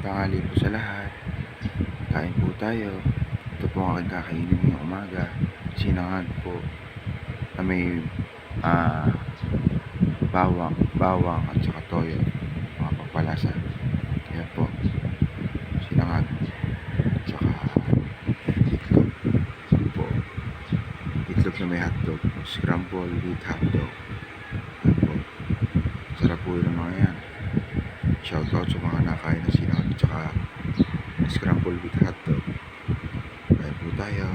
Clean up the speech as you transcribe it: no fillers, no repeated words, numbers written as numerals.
Tanghali po sa lahat. Kain po tayo. Ito po ang aking kakainin ngayong umaga. Sinangag po na may bawang at saka toyo. Mga pagpalasa. Kaya po, sinangag at saka itlog. Po. Itlog na may hotdog. Scramble with hotdog. Ayan po. Sarap po yung mga yan. Shoutout sa mga nakain na sinangag at saka scramble with hotdog. Kaya po tayo.